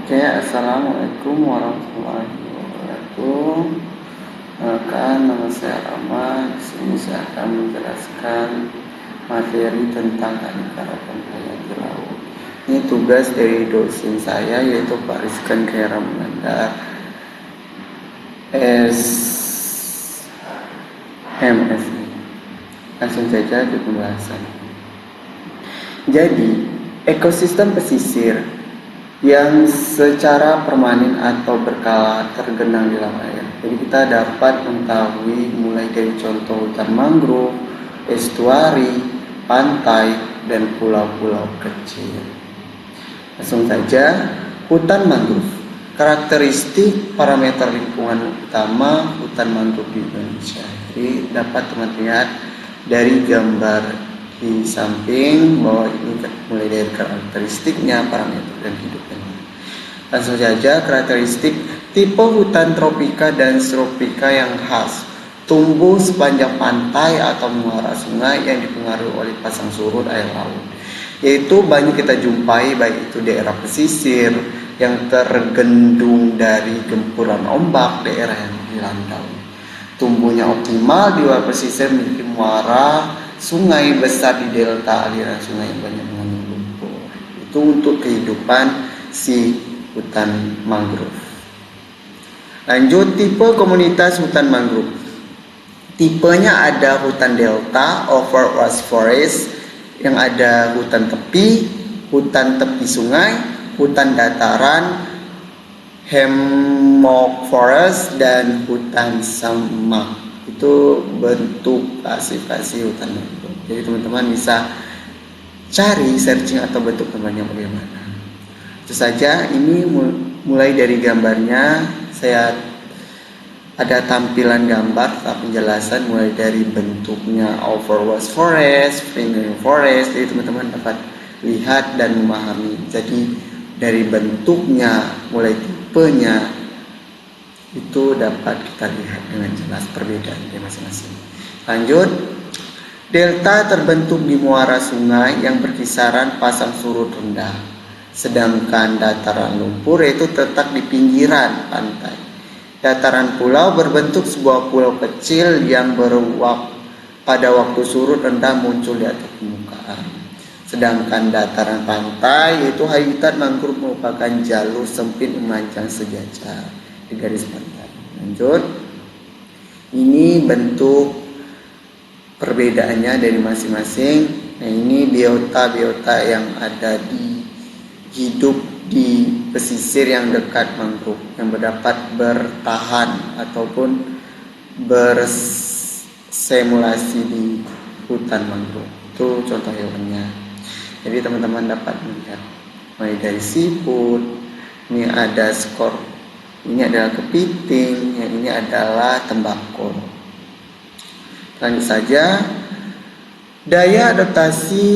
Oke, assalamualaikum warahmatullahi wabarakatuh. Nama saya Rama. Di sini saya akan menjelaskan materi tentang keanekaragaman hayati laut. Ini tugas dari dosen saya, yaitu Pak Rizkan Khairam Mandar, SMSI. Langsung saja ke pembahasan. Jadi, ekosistem pesisir yang secara permanen atau berkala tergenang di dalam air. Jadi kita dapat mengetahui mulai dari contoh hutan mangrove, estuari, pantai, dan pulau-pulau kecil. Langsung saja, hutan mangrove. Karakteristik parameter lingkungan utama hutan mangrove di Indonesia. Jadi dapat teman-teman lihat dari gambar di samping bahwa ini mulai dari karakteristiknya, parameter dan hidupnya. Langsung saja, karakteristik tipe hutan tropika dan subtropika yang khas, tumbuh sepanjang pantai atau muara sungai yang dipengaruhi oleh pasang surut air laut. Yaitu banyak kita jumpai baik itu daerah pesisir yang tergendung dari gempuran ombak, daerah yang dilandau. Tumbuhnya optimal di luar pesisir memiliki muara sungai besar di delta aliran sungai yang banyak mengandung lumpur. Itu untuk kehidupan si hutan mangrove. Lanjut, tipe komunitas hutan mangrove. Tipenya ada hutan delta, overwash forest, yang ada hutan tepi sungai, hutan dataran, hammock forest, dan hutan semak. Itu bentuk klasifikasi hutan mangrove. Jadi teman-teman bisa cari searching atau bentuk namanya bagaimana. Itu saja, ini mulai dari gambarnya saya ada tampilan gambar atau penjelasan mulai dari bentuknya overwash forest, fringing forest. Jadi teman-teman dapat lihat dan memahami. Jadi dari bentuknya mulai tipenya itu dapat kita lihat dengan jelas perbedaan dari masing-masing. Lanjut, delta terbentuk di muara sungai yang berkisaran pasang surut rendah, sedangkan dataran lumpur itu terletak di pinggiran pantai. Dataran pulau berbentuk sebuah pulau kecil yang pada waktu surut rendah muncul di atas permukaan. Sedangkan dataran pantai itu habitat mangrove merupakan jalur sempit memanjang sejajar di garis pantai. Lanjut, ini bentuk perbedaannya dari masing-masing. Nah, ini biota yang ada di hidup di pesisir yang dekat mangrove yang dapat bertahan ataupun bersemulasi di hutan mangrove. Itu contoh hewannya. Jadi teman-teman dapat melihat mulai dari siput, ini ada ini adalah kepiting, yang ini adalah tembakau. Lanjut saja, daya adaptasi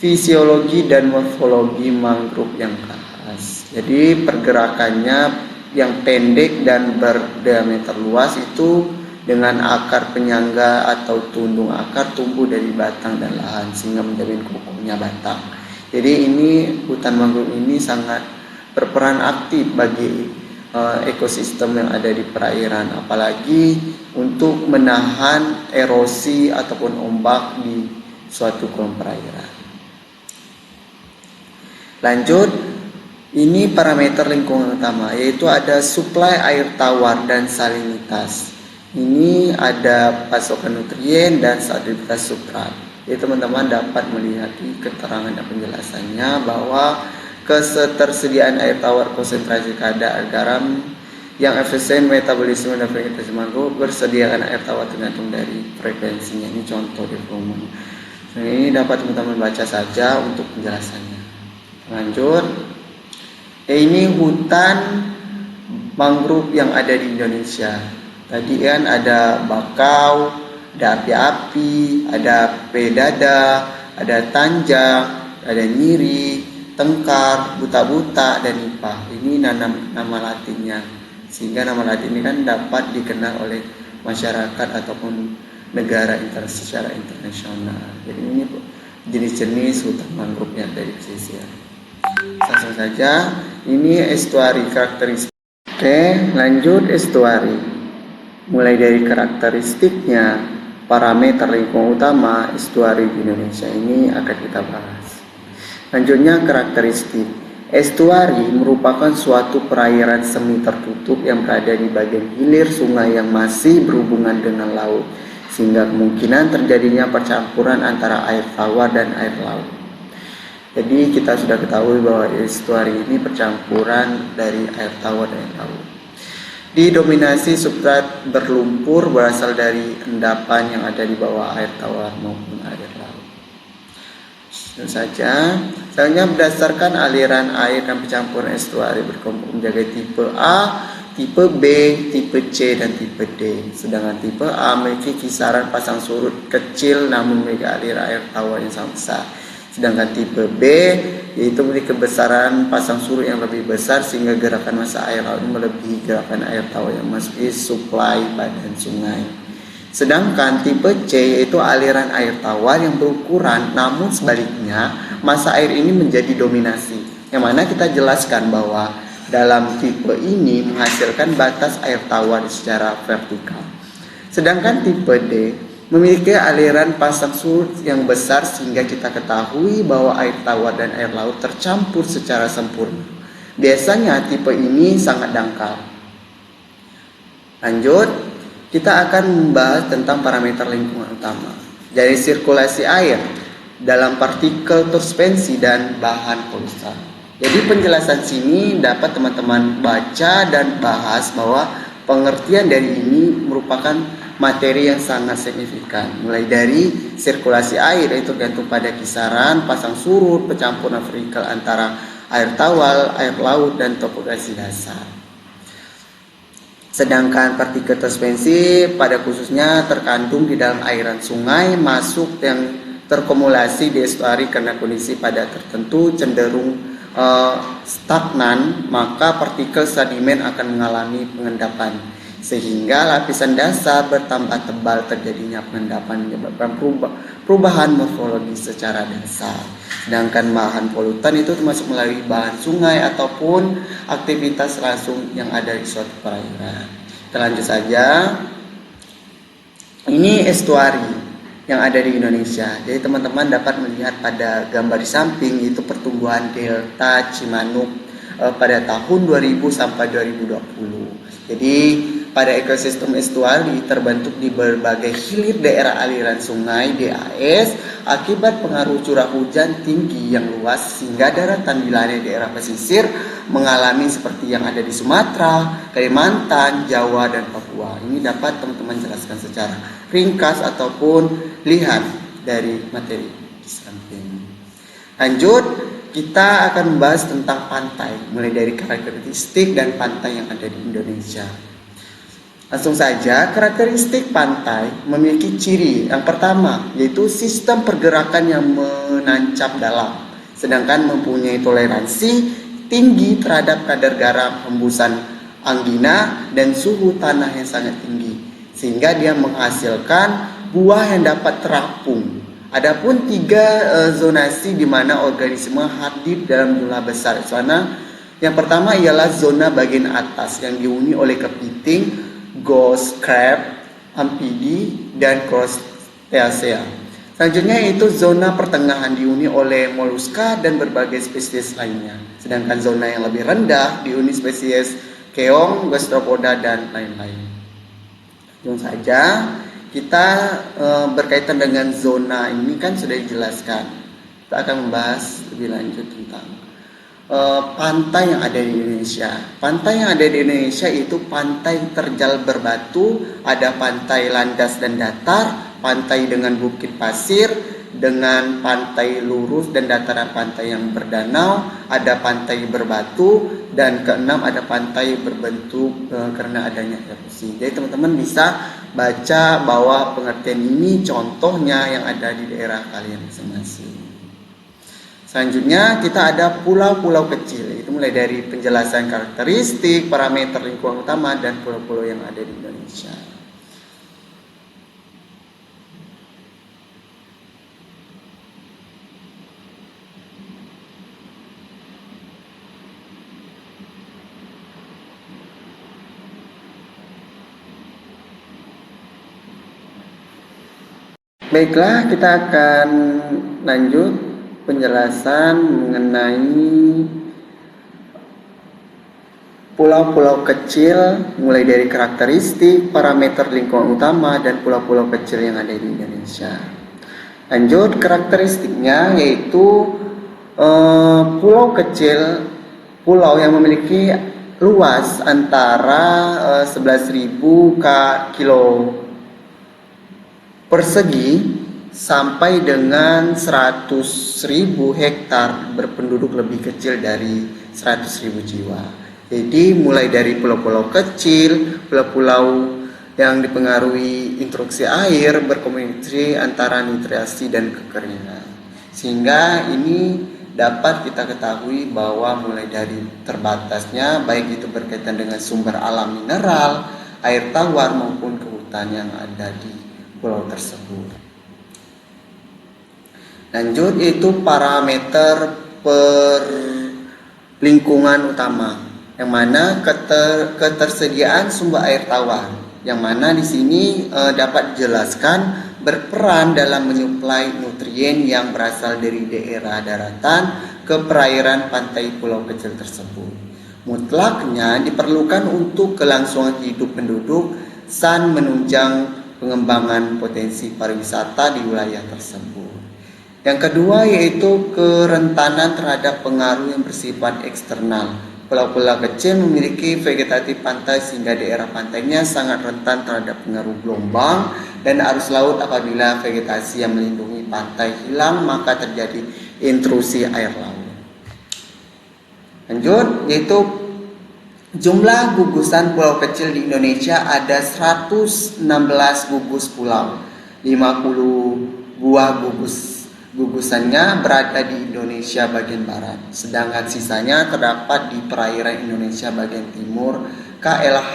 fisiologi dan morfologi mangrove yang khas. Jadi pergerakannya yang pendek dan berdiameter luas itu dengan akar penyangga atau tundung akar tumbuh dari batang dan lahan sehingga menjamin kokohnya batang. Jadi ini hutan mangrove ini sangat berperan aktif bagi ekosistem yang ada di perairan, apalagi untuk menahan erosi ataupun ombak di suatu kolom perairan. Lanjut, ini parameter lingkungan utama, yaitu ada suplai air tawar dan salinitas. Ini ada pasokan nutrien dan salinitas substrat. Jadi teman-teman dapat melihat di keterangan dan penjelasannya bahwa ketersediaan air tawar konsentrasi kadar garam yang efisien metabolisme dan vegetasi mangrove bersediakan air tawar tergantung dari frekuensinya. Ini contoh di volume. Nah, ini dapat teman-teman baca saja untuk penjelasannya. Lanjut, ini hutan mangrove yang ada di Indonesia. Tadi kan ada bakau, ada api-api, ada pedada, ada tanjang, ada nyiri, tengkar, buta-buta, dan nipah. Ini nama latinnya. Sehingga nama latin ini kan dapat dikenal oleh masyarakat ataupun negara secara internasional. Jadi ini jenis-jenis hutan mangrove yang dari pesisir. Langsung saja, ini estuari karakteristik. Oke, lanjut estuari. Mulai dari karakteristiknya, parameter lingkungan utama estuari di Indonesia ini akan kita bahas. Lanjutnya karakteristik. Estuari merupakan suatu perairan semi tertutup yang berada di bagian hilir sungai yang masih berhubungan dengan laut, sehingga kemungkinan terjadinya percampuran antara air tawar dan air laut. Jadi kita sudah ketahui bahwa estuari ini percampuran dari air tawar dan air laut. Didominasi substrat berlumpur berasal dari endapan yang ada di bawah air tawar maupun air laut. Tentu saja, selanjutnya berdasarkan aliran air dan percampuran estuari berkelompok menjadi tipe A, tipe B, tipe C, dan tipe D. Sedangkan tipe A memiliki kisaran pasang surut kecil namun memiliki aliran air tawar yang sangat besar. Sedangkan tipe B yaitu memiliki kebesaran pasang surut yang lebih besar sehingga gerakan massa air laut melebihi gerakan air tawar yang memasuki suplai badan sungai. Sedangkan tipe C yaitu aliran air tawar yang berukuran namun sebaliknya massa air ini menjadi dominasi. Yang mana kita jelaskan bahwa dalam tipe ini menghasilkan batas air tawar secara vertikal. Sedangkan tipe D memiliki aliran pasang surut yang besar sehingga kita ketahui bahwa air tawar dan air laut tercampur secara sempurna. Biasanya tipe ini sangat dangkal. Lanjut, kita akan membahas tentang parameter lingkungan utama. Dari sirkulasi air dalam partikel suspensi dan bahan polutan. Jadi penjelasan sini dapat teman-teman baca dan bahas bahwa pengertian dari ini merupakan materi yang sangat signifikan, mulai dari sirkulasi air itu tergantung pada kisaran pasang surut, percampuran vertikal antara air tawar, air laut, dan topografi dasar. Sedangkan partikel suspensi pada khususnya terkandung di dalam airan sungai masuk yang terkumulasi di estuari karena kondisi pada tertentu cenderung stagnan, maka partikel sedimen akan mengalami pengendapan. Sehingga lapisan dasar bertambah tebal, terjadinya pengendapan menyebabkan perubahan morfologi secara dasar. Sedangkan bahan polutan itu termasuk melalui bahan sungai ataupun aktivitas langsung yang ada di suatu perairan. Kita lanjut saja. Ini estuari yang ada di Indonesia. Jadi teman-teman dapat melihat pada gambar di samping itu pertumbuhan delta Cimanuk pada tahun 2000 sampai 2020. Jadi pada ekosistem estuari terbentuk di berbagai hilir daerah aliran sungai DAS akibat pengaruh curah hujan tinggi yang luas sehingga daratan wilayah daerah pesisir mengalami seperti yang ada di Sumatera, Kalimantan, Jawa, dan Papua. Ini dapat teman-teman jelaskan secara ringkas ataupun lihat dari materi di samping. Lanjut, kita akan membahas tentang pantai, mulai dari karakteristik dan pantai yang ada di Indonesia. Langsung saja, karakteristik pantai memiliki ciri yang pertama, yaitu sistem pergerakan yang menancap dalam, sedangkan mempunyai toleransi tinggi terhadap kadar garam, hembusan anggina, dan suhu tanah yang sangat tinggi, sehingga dia menghasilkan buah yang dapat terapung. Adapun 3 zonasi di mana organisme hadir dalam jumlah besar. Yang pertama ialah zona bagian atas yang dihuni oleh kepiting, ghost crab, amphibi, dan crustacea. Selanjutnya yaitu zona pertengahan dihuni oleh moluska dan berbagai spesies lainnya. Sedangkan zona yang lebih rendah dihuni spesies keong, gastropoda, dan lain-lain. Langsung saja, kita berkaitan dengan zona ini kan sudah dijelaskan. Kita akan membahas lebih lanjut tentang pantai yang ada di Indonesia. Pantai yang ada di Indonesia itu pantai terjal berbatu, ada pantai landas dan datar, pantai dengan bukit pasir, dengan pantai lurus dan dataran pantai yang berdanau, ada pantai berbatu, dan keenam ada pantai berbentuk karena adanya erosi. Jadi teman-teman bisa baca bahwa pengertian ini contohnya yang ada di daerah kalian masing-masing. Selanjutnya kita ada pulau-pulau kecil, itu mulai dari penjelasan karakteristik, parameter lingkungan utama, dan pulau-pulau yang ada di Indonesia. Baiklah, kita akan lanjut penjelasan mengenai pulau-pulau kecil, mulai dari karakteristik, parameter lingkungan utama, dan pulau-pulau kecil yang ada di Indonesia. Lanjut, karakteristiknya yaitu pulau kecil, pulau yang memiliki luas antara 11.000 kilo persegi sampai dengan 100.000 hektar berpenduduk lebih kecil dari 100.000 jiwa. Jadi mulai dari pulau-pulau kecil, pulau-pulau yang dipengaruhi interaksi air berkomunikasi antara nutriasi dan kekeringan. Sehingga ini dapat kita ketahui bahwa mulai dari terbatasnya baik itu berkaitan dengan sumber alam mineral, air tawar maupun kehutan yang ada di pulau tersebut. Lanjut, yaitu parameter lingkungan utama, yang mana ketersediaan sumber air tawar, yang mana di sini dapat dijelaskan berperan dalam menyuplai nutrien yang berasal dari daerah daratan ke perairan pantai pulau kecil tersebut. Mutlaknya diperlukan untuk kelangsungan hidup penduduk dan menunjang pengembangan potensi pariwisata di wilayah tersebut. Yang kedua yaitu kerentanan terhadap pengaruh yang bersifat eksternal. Pulau-pulau kecil memiliki vegetatif pantai sehingga daerah pantainya sangat rentan terhadap pengaruh gelombang dan arus laut. Apabila vegetasi yang melindungi pantai hilang, maka terjadi intrusi air laut. Lanjut, yaitu jumlah gugusan pulau kecil di Indonesia ada 116 gugus pulau. 50 buah gugusannya berada di Indonesia bagian barat, sedangkan sisanya terdapat di perairan Indonesia bagian timur KLH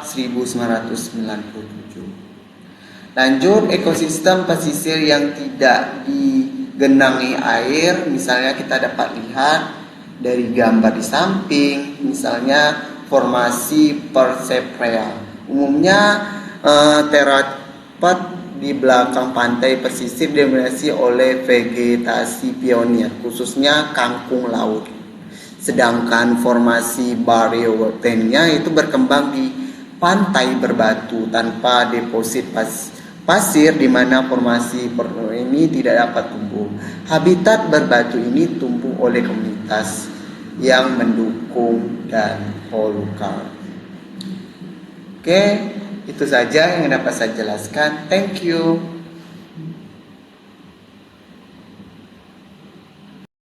1997. Lanjut, ekosistem pesisir yang tidak digenangi air, misalnya kita dapat lihat dari gambar di samping, misalnya formasi Perseprea. Umumnya terdapat di belakang pantai pesisir didominasi oleh vegetasi pionir, khususnya kangkung laut. Sedangkan formasi Baryogotenia itu berkembang di pantai berbatu tanpa deposit pasir, di mana formasi ini tidak dapat tumbuh. Habitat berbatu ini tumbuh oleh komunitas yang mendukung dan holokar. Oke, itu saja yang dapat saya jelaskan. Thank you.